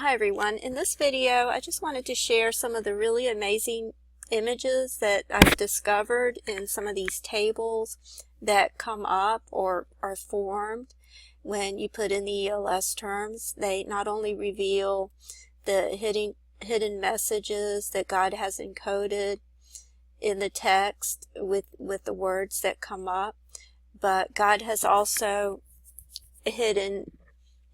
Hi everyone. In this video I just wanted to share some of the really amazing images that I've discovered in some of these tables that come up or are formed when you put in the ELS terms. They not only reveal the hidden messages that God has encoded in the text with the words that come up, but God has also hidden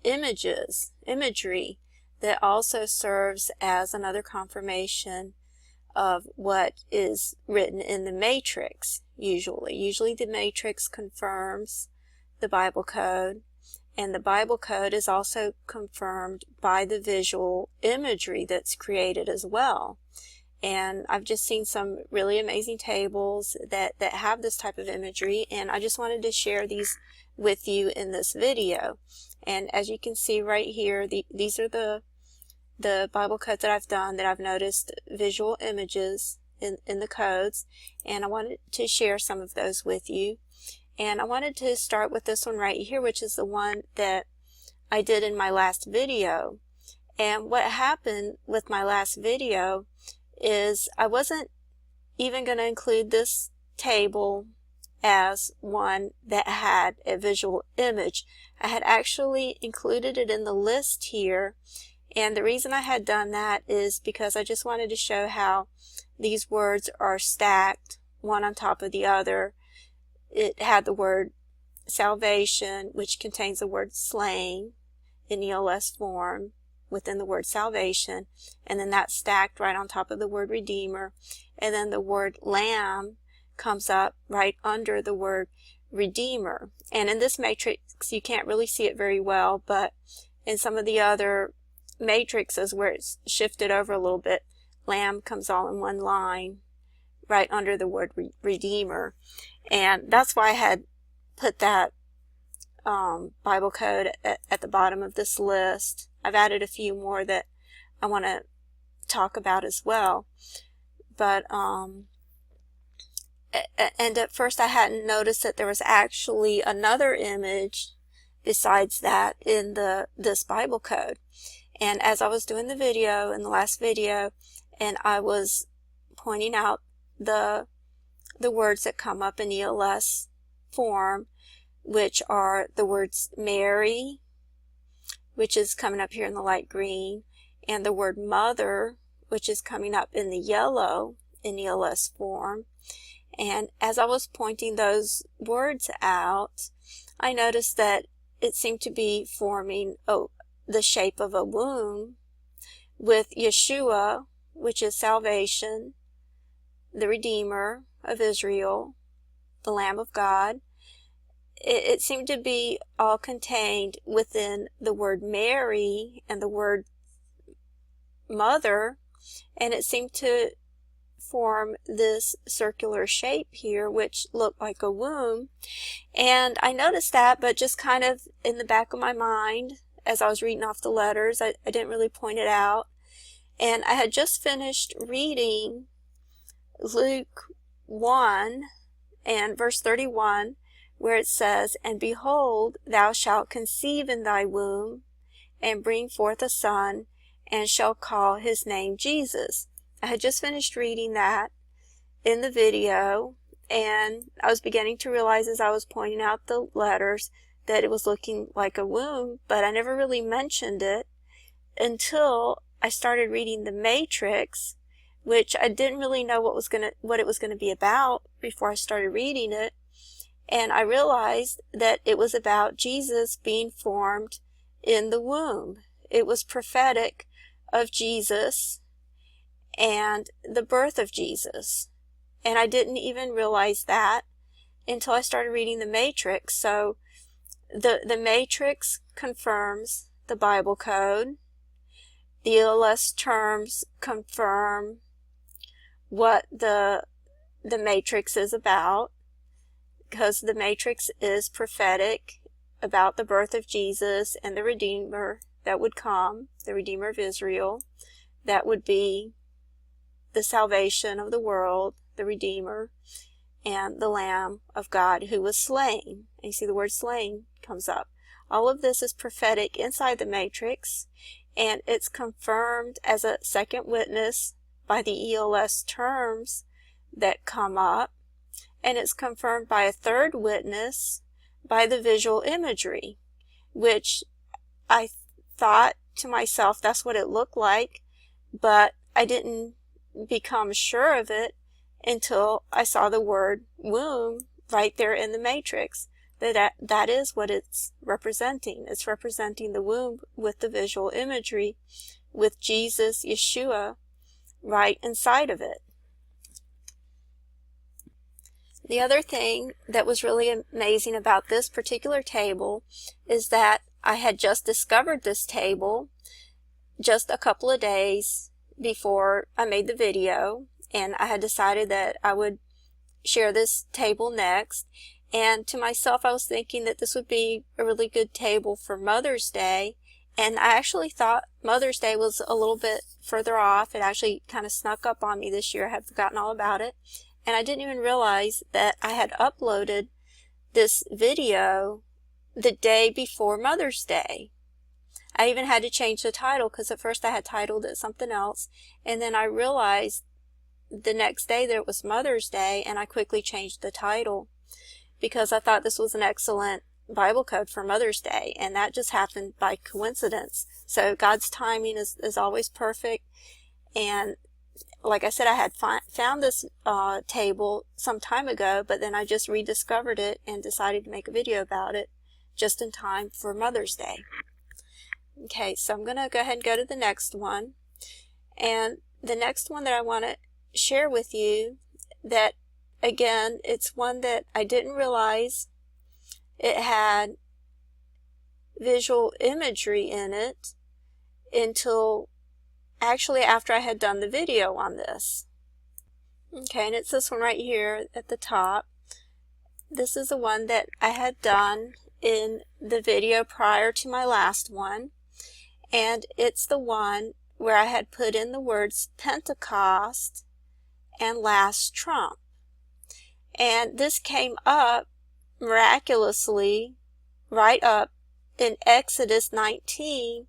imagery that also serves as another confirmation of what is written in the matrix. Usually the matrix confirms the Bible code, and the Bible code is also confirmed by the visual imagery that's created as well. And I've just seen some really amazing tables that have this type of imagery, and I just wanted to share these with you in this video. And as you can see right here, these are the Bible codes that I've done, that I've noticed visual images in the codes, and I wanted to share some of those with you. And I wanted to start with this one right here, which is the one that I did in my last video. And what happened with my last video is I wasn't even going to include this table as one that had a visual image. I had actually included it in the list here, and the reason I had done that is because I just wanted to show how these words are stacked one on top of the other. It had the word salvation, which contains the word slain in ELS form within the word salvation, and then that's stacked right on top of the word redeemer, and then the word lamb comes up right under the word redeemer. And in this matrix you can't really see it very well, but in some of the other matrices where it's shifted over a little bit, lamb comes all in one line right under the word redeemer. And that's why I had put that Bible code at the bottom of this list. I've added a few more that I want to talk about as well. But and at first I hadn't noticed that there was actually another image besides that in this Bible code. And as I was doing the video in the last video, and I was pointing out the words that come up in ELS form, which are the words Mary, which is coming up here in the light green, and the word mother, which is coming up in the yellow in ELS form. And as I was pointing those words out, I noticed that it seemed to be forming the shape of a womb, with Yeshua, which is salvation, the Redeemer of Israel, the Lamb of God. It seemed to be all contained within the word Mary and the word mother, and it seemed to form this circular shape here which looked like a womb. And I noticed that, but just kind of in the back of my mind as I was reading off the letters, I didn't really point it out. And I had just finished reading Luke 1 and verse 31, where it says, "And behold, thou shalt conceive in thy womb, and bring forth a son, and shall call his name Jesus." I had just finished reading that in the video, and I was beginning to realize as I was pointing out the letters that it was looking like a womb, but I never really mentioned it until I started reading the matrix, which I didn't really know what it was gonna be about before I started reading it. And I realized that it was about Jesus being formed in the womb. It was prophetic of Jesus and the birth of Jesus. And I didn't even realize that until I started reading the matrix. So the matrix confirms the Bible code. The ELS terms confirm what the matrix is about, because the matrix is prophetic about the birth of Jesus and the Redeemer that would come, the Redeemer of Israel. That would be the salvation of the world, the Redeemer, and the Lamb of God who was slain. And you see the word slain comes up. All of this is prophetic inside the matrix, and it's confirmed as a second witness by the ELS terms that come up, and it's confirmed by a third witness by the visual imagery, which I thought to myself that's what it looked like, but I didn't become sure of it until I saw the word womb right there in the matrix. That is what it's representing. It's representing the womb with the visual imagery with Jesus, Yeshua, right inside of it. The other thing that was really amazing about this particular table is that I had just discovered this table just a couple of days before I made the video, and I had decided that I would share this table next. And to myself, I was thinking that this would be a really good table for Mother's Day, and I actually thought Mother's Day was a little bit further off. It actually kind of snuck up on me this year. I had forgotten all about it, and I didn't even realize that I had uploaded this video the day before Mother's Day. I even had to change the title because at first I had titled it something else, and then I realized the next day that it was Mother's Day, and I quickly changed the title because I thought this was an excellent Bible code for Mother's Day, and that just happened by coincidence. So God's timing is always perfect, and like I said, I had found this table some time ago, but then I just rediscovered it and decided to make a video about it just in time for Mother's Day. Okay, so I'm going to go ahead and go to the next one. And the next one that I want to share with you, that again, it's one that I didn't realize it had visual imagery in it until actually after I had done the video on this. Okay, and it's this one right here at the top. This is the one that I had done in the video prior to my last one, and it's the one where I had put in the words Pentecost and last trump. And this came up miraculously right up in Exodus 19,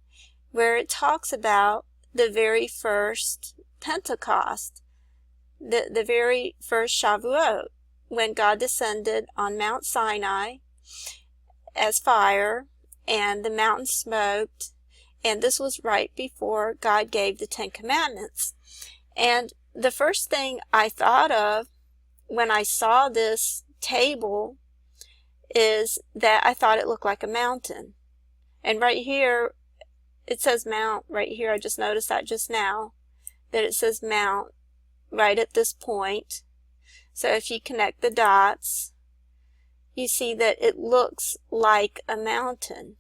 where it talks about the very first Pentecost, the very first Shavuot, when God descended on Mount Sinai as fire, and the mountain smoked, and this was right before God gave the Ten Commandments. And the first thing I thought of when I saw this table is that I thought it looked like a mountain. And right here, it says mount right here. I just noticed that just now, that it says mount right at this point. So if you connect the dots, you see that it looks like a mountain.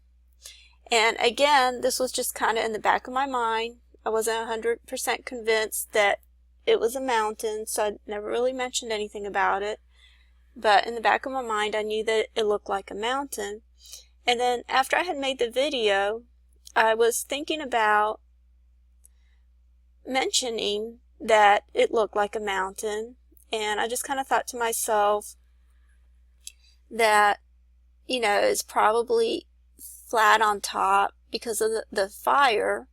And again, this was just kind of in the back of my mind. I wasn't 100% convinced that it was a mountain, so I never really mentioned anything about it. But in the back of my mind, I knew that it looked like a mountain. And then after I had made the video, I was thinking about mentioning that it looked like a mountain. And I just kind of thought to myself that, you know, it's probably flat on top because of the fire.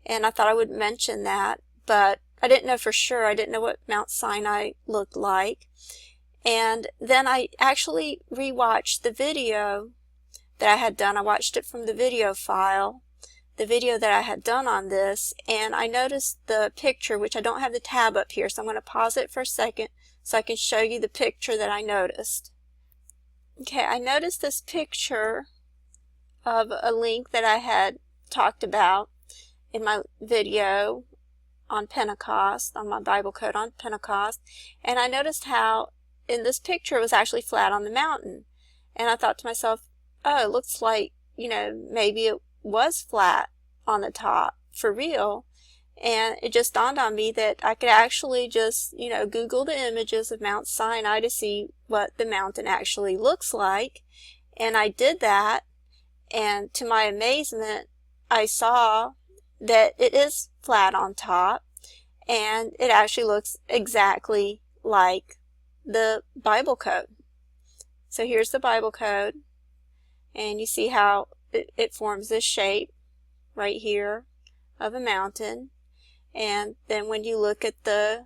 And I thought I would mention that, but I didn't know for sure. I didn't know what Mount Sinai looked like. And then I actually rewatched the video that I had done. I watched it from the video file, the video that I had done on this, and I noticed the picture, which I don't have the tab up here, so I'm going to pause it for a second so I can show you the picture that I noticed. Okay, I noticed this picture of a link that I had talked about in my video on Pentecost, on my Bible code on Pentecost, and I noticed how in this picture it was actually flat on the mountain. And I thought to myself, oh, it looks like, you know, maybe it was flat on the top for real. And it just dawned on me that I could actually just, you know, Google the images of Mount Sinai to see what the mountain actually looks like. And I did that, and to my amazement, I saw that it is flat on top, and it actually looks exactly like the Bible code. So here's the Bible code, and you see how it forms this shape right here of a mountain, and then when you look at the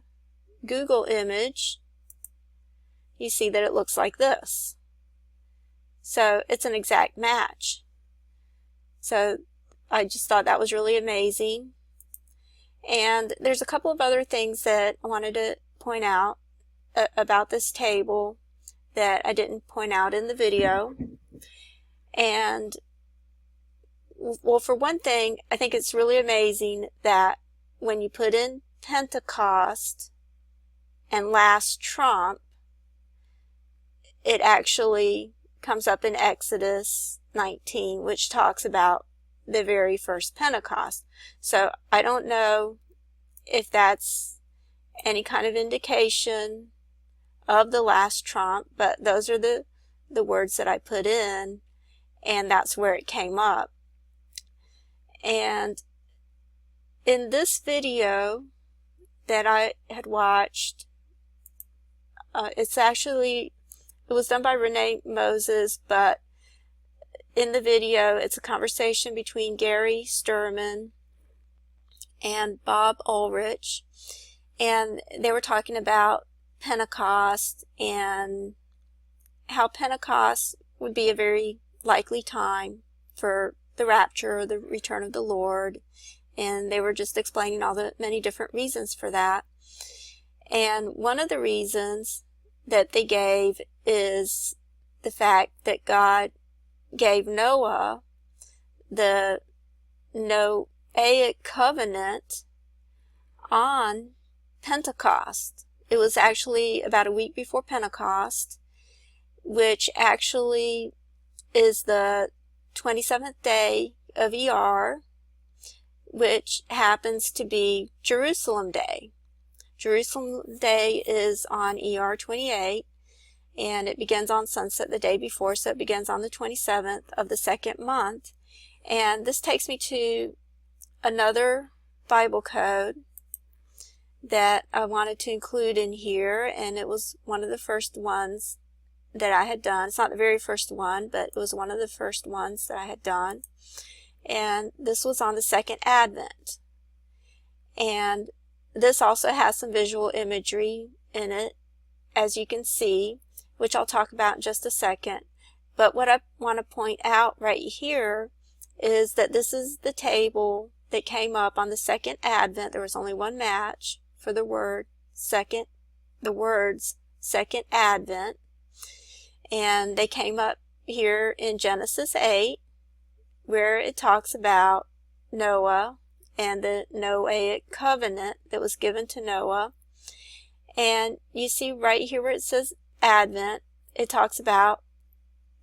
Google image, you see that it looks like this. So it's an exact match. So I just thought that was really amazing. And there's a couple of other things that I wanted to point out about this table that I didn't point out in the video. And well, for one thing, I think it's really amazing that when you put in Pentecost and last trump, it actually comes up in Exodus 19, which talks about the very first Pentecost. So I don't know if that's any kind of indication of the last trump, but those are the words that I put in, and that's where it came up. And in this video that I had watched, it was done by Renee Moses, but in the video it's a conversation between Gary Sturman and Bob Ulrich, and they were talking about Pentecost and how Pentecost would be a very likely time for the rapture or the return of the Lord, and they were just explaining all the many different reasons for that. And one of the reasons that they gave is the fact that God gave Noah the Noahic covenant on Pentecost. It was actually about a week before Pentecost, which actually is the 27th day of ER, which happens to be Jerusalem Day. Jerusalem Day is on ER 28, and it begins on sunset the day before, so it begins on the 27th of the second month. And this takes me to another Bible code that I wanted to include in here, and it was one of the first ones that I had done. It's not the very first one, but it was one of the first ones that I had done. And this was on the second Advent. And this also has some visual imagery in it, as you can see, which I'll talk about in just a second. But what I want to point out right here is that this is the table that came up on the second Advent. There was only one match for the words second Advent, and they came up here in Genesis 8, where it talks about Noah and the Noahic covenant that was given to Noah. And you see right here where it says Advent, it talks about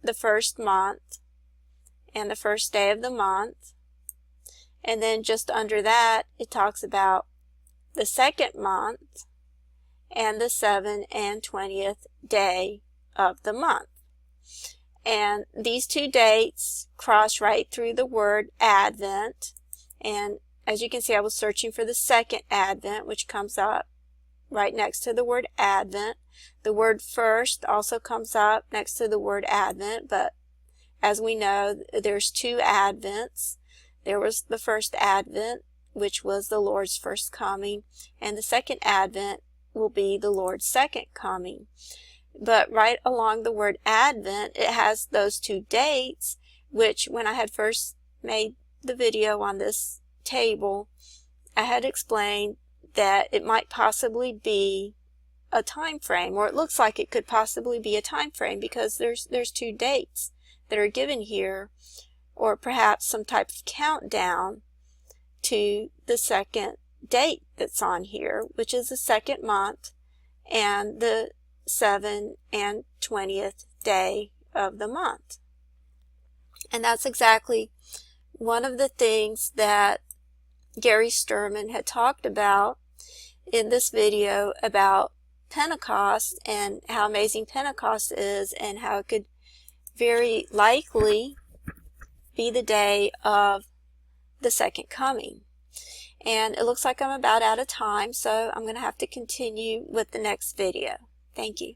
the first month and the first day of the month. And then just under that, it talks about the second month and the 7th and 20th day of the month. And these two dates cross right through the word Advent. And as you can see, I was searching for the second Advent, which comes up right next to the word Advent. The word first also comes up next to the word Advent, but as we know, there's two Advents. There was the first Advent, which was the Lord's first coming, and the second Advent will be the Lord's second coming. But right along the word Advent, it has those two dates, which when I had first made the video on this table, I had explained that it might possibly be a time frame, or it looks like it could possibly be a time frame, because there's two dates that are given here, or perhaps some type of countdown to the second date that's on here, which is the second month and the 7th and 20th day of the month. And that's exactly one of the things that Gary Sturman had talked about in this video about Pentecost and how amazing Pentecost is, and how it could very likely be the day of the second coming. And it looks like I'm about out of time, so I'm going to have to continue with the next video. Thank you.